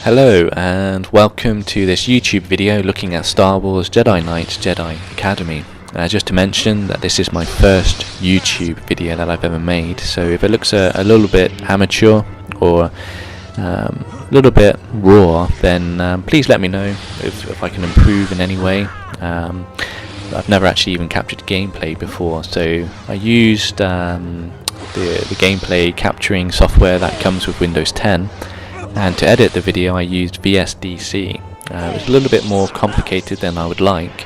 Hello and welcome to this YouTube video looking at Star Wars Jedi Knight Jedi Academy. Just to mention that this is my first YouTube video that I've ever made, so if it looks a little bit amateur or a little bit raw, then please let me know if I can improve in any way. I've never actually even captured gameplay before, so I used the gameplay capturing software that comes with Windows 10. And to edit the video I used VSDC. It was a little bit more complicated than I would like,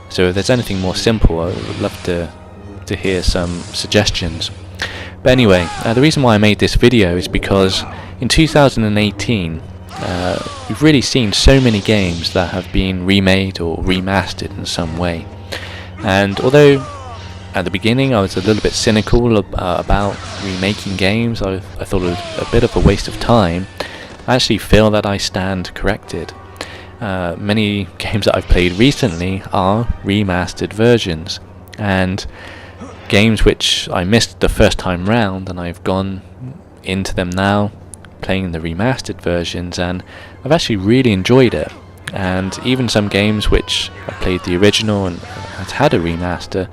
so if there's anything more simple I would love to hear some suggestions. But anyway, the reason why I made this video is because in 2018 we've really seen so many games that have been remade or remastered in some way, and although at the beginning I was a little bit cynical about remaking games, I thought it was a bit of a waste of time. I actually feel that I stand corrected. Many games that I've played recently are remastered versions, and games which I missed the first time round, and I've gone into them now playing the remastered versions, and I've actually really enjoyed it. And even some games which I played the original and has had a remaster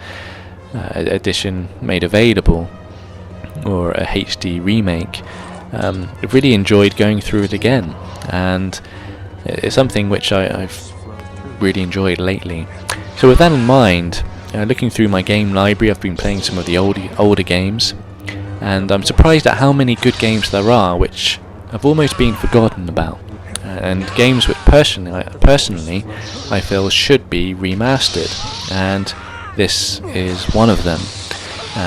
edition made available, or a HD remake, I've really enjoyed going through it again, and it's something which I've really enjoyed lately. So with that in mind, looking through my game library, I've been playing some of the older games, and I'm surprised at how many good games there are which have almost been forgotten about, and games which personally I feel should be remastered, and this is one of them.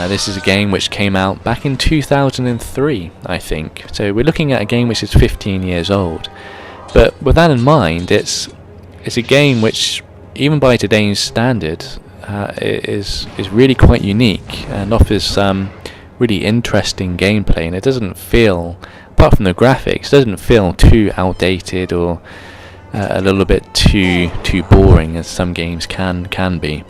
This is a game which came out back in 2003, I think. So we're looking at a game which is 15 years old. But with that in mind, it's a game which, even by today's standard, is really quite unique and offers some really interesting gameplay. And it doesn't feel, apart from the graphics, doesn't feel too outdated or a little bit too boring as some games can be.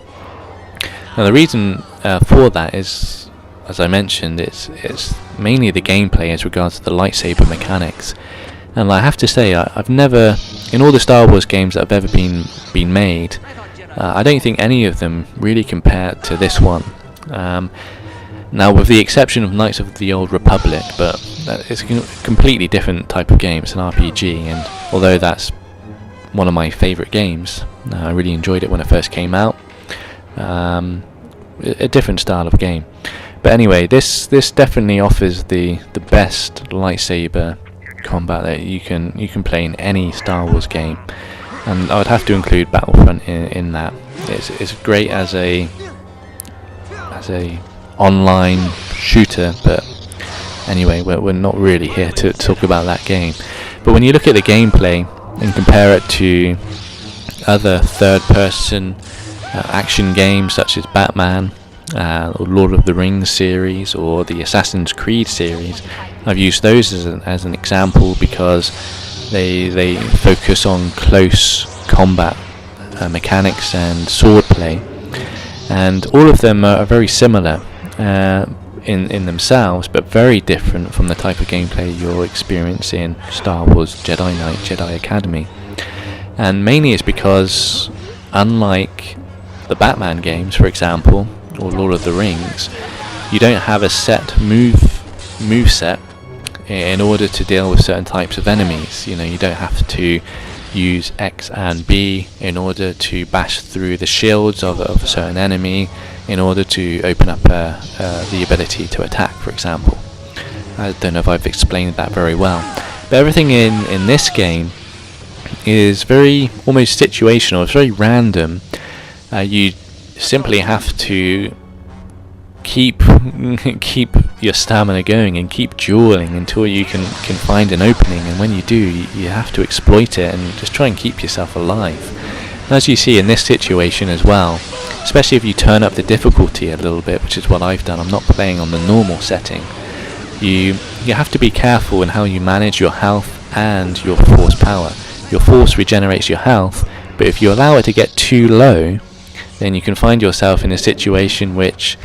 Now the reason for that is, as I mentioned, it's mainly the gameplay as regards to the lightsaber mechanics. And I have to say, I've never, in all the Star Wars games that have ever been made, I don't think any of them really compare to this one. Now with the exception of Knights of the Old Republic, but it's a completely different type of game. It's an RPG, and although that's one of my favourite games, I really enjoyed it when it first came out. A different style of game, but anyway, this definitely offers the best lightsaber combat that you can play in any Star Wars game, and I would have to include Battlefront in that. It's great as a online shooter, but anyway, we're not really here to talk about that game. But when you look at the gameplay and compare it to other third-person action games such as Batman, or Lord of the Rings series, or the Assassin's Creed series, I've used those as an example because they focus on close combat mechanics and swordplay, and all of them are very similar in themselves, but very different from the type of gameplay you'll experience in Star Wars Jedi Knight Jedi Academy. And mainly it's because, unlike the Batman games, for example, or Lord of the Rings, you don't have a set move set in order to deal with certain types of enemies. You know, you don't have to use X and B in order to bash through the shields of a certain enemy in order to open up the ability to attack, for example. I don't know if I've explained that very well, but everything in this game is very almost situational. It's very random. You simply have to keep your stamina going and keep dueling until you can find an opening, and when you do, you have to exploit it and just try and keep yourself alive. And as you see in this situation as well, especially if you turn up the difficulty a little bit, which is what I've done, I'm not playing on the normal setting, you have to be careful in how you manage your health and your force power. Your force regenerates your health, but if you allow it to get too low, then you can find yourself in a situation which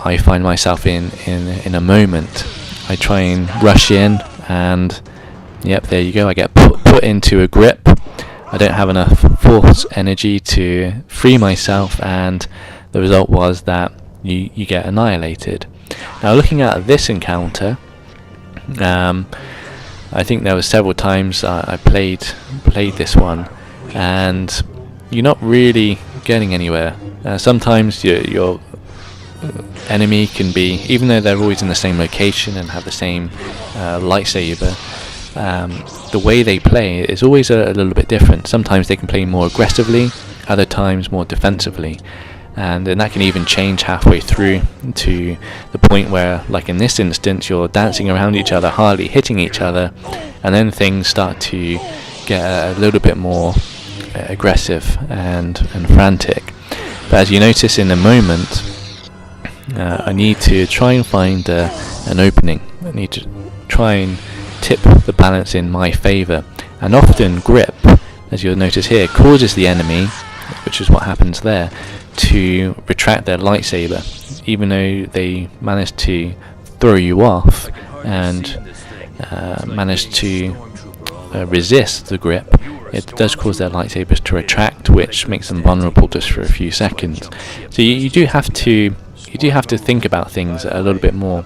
I find myself in a moment. I try and rush in, and yep, there you go, I get put put into a grip, I don't have enough force energy to free myself, and the result was that you get annihilated. Now, looking at this encounter, I think there were several times I played this one, and you're not really getting anywhere. Sometimes your enemy can be, even though they're always in the same location and have the same lightsaber, the way they play is always a little bit different. Sometimes they can play more aggressively, other times more defensively, and then that can even change halfway through to the point where, like in this instance, you're dancing around each other, hardly hitting each other, and then things start to get a little bit more aggressive and frantic. But as you notice in a moment, I need to try and find an opening. I need to try and tip the balance in my favour, and often grip, as you'll notice here, causes the enemy, which is what happens there, to retract their lightsaber. Even though they manage to throw you off and manage to resist the grip, it does cause their lightsabers to retract, which makes them vulnerable just for a few seconds. So you do have to think about things a little bit more.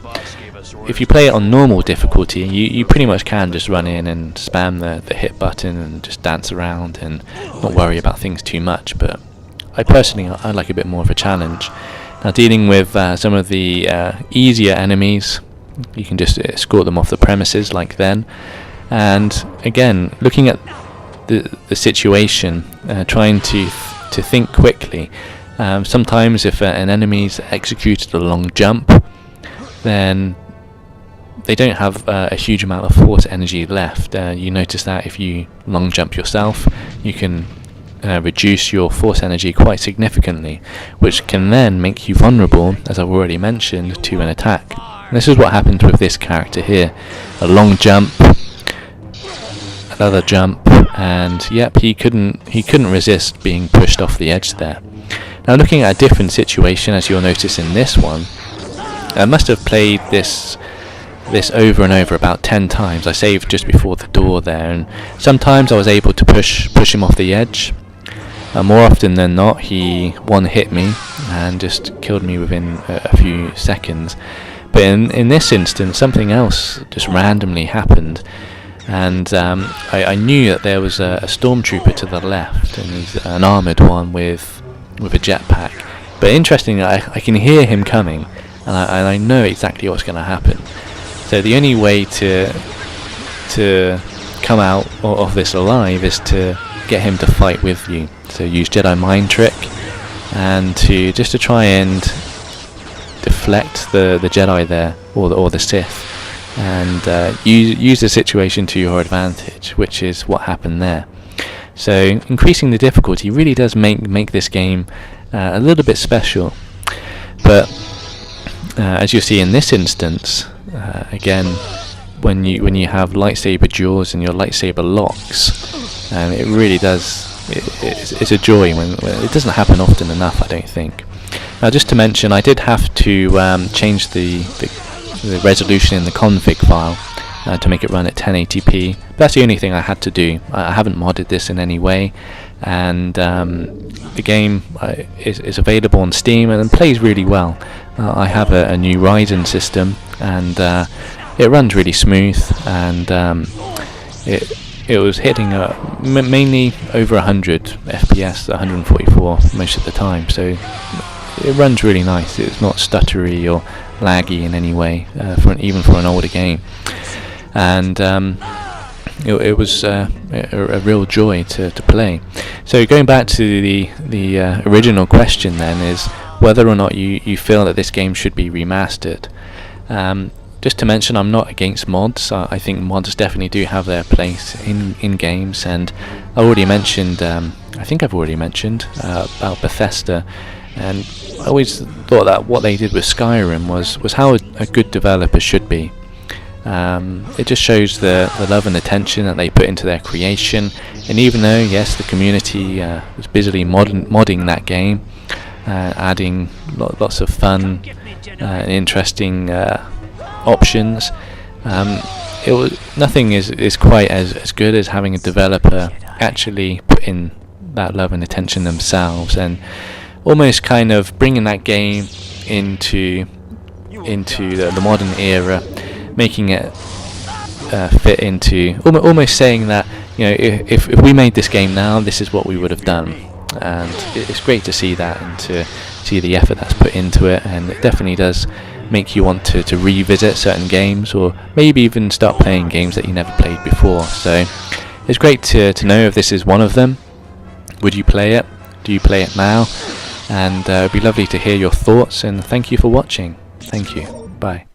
If you play it on normal difficulty, you pretty much can just run in and spam the hit button and just dance around and not worry about things too much. But I personally like a bit more of a challenge. Now, dealing with some of the easier enemies, you can just escort them off the premises like then. And again, looking at the situation, trying to think quickly. Sometimes if an enemy's executed a long jump, then they don't have a huge amount of force energy left. You notice that if you long jump yourself, you can reduce your force energy quite significantly, which can then make you vulnerable, as I've already mentioned, to an attack. And this is what happened with this character here. A long jump, another jump, and yep, he couldn't resist being pushed off the edge there. Now, looking at a different situation, as you'll notice in this one, I must have played this over and over about 10 times. I saved just before the door there, and sometimes I was able to push him off the edge. More often than not, he one-hit me and just killed me within a few seconds. But in this instance, something else just randomly happened, and I knew that there was a stormtrooper to the left, and he's an armoured one with a jetpack. But interestingly, I can hear him coming, and I know exactly what's going to happen. So the only way to come out of this alive is to get him to fight with you. So use Jedi mind trick, and to try and deflect the Jedi there, or the Sith, and use the situation to your advantage, which is what happened there. So increasing the difficulty really does make this game a little bit special. But as you see in this instance, again, when you have lightsaber duels and your lightsaber locks, it really does. It's a joy when it doesn't happen often enough, I don't think. Now, just to mention, I did have to change the resolution in the config file to make it run at 1080p. That's the only thing I had to do. I haven't modded this in any way, and the game is available on Steam and plays really well. I have a new Ryzen system, and it runs really smooth, and it was hitting mainly over 100 FPS, 144 most of the time, so it runs really nice. It's not stuttery or laggy in any way, even for an older game, and it was a real joy to play. So going back to the original question then, is whether or not you feel that this game should be remastered. Just to mention, I'm not against mods. I think mods definitely do have their place in games, and I think I've already mentioned about Bethesda, and I always thought that what they did with Skyrim was how a good developer should be. It just shows the love and attention that they put into their creation, and even though, yes, the community was busily modding that game, adding lots of fun and interesting options, nothing is quite as good as having a developer actually put in that love and attention themselves, and almost kind of bringing that game into the modern era, making it fit into, almost saying that, you know, if we made this game now, this is what we would have done. And it's great to see that, and to see the effort that's put into it, and it definitely does make you want to revisit certain games, or maybe even start playing games that you never played before. So it's great to know if this is one of them. Would you play it? Do you play it now? And it'd be lovely to hear your thoughts, and thank you for watching. Thank you. Bye.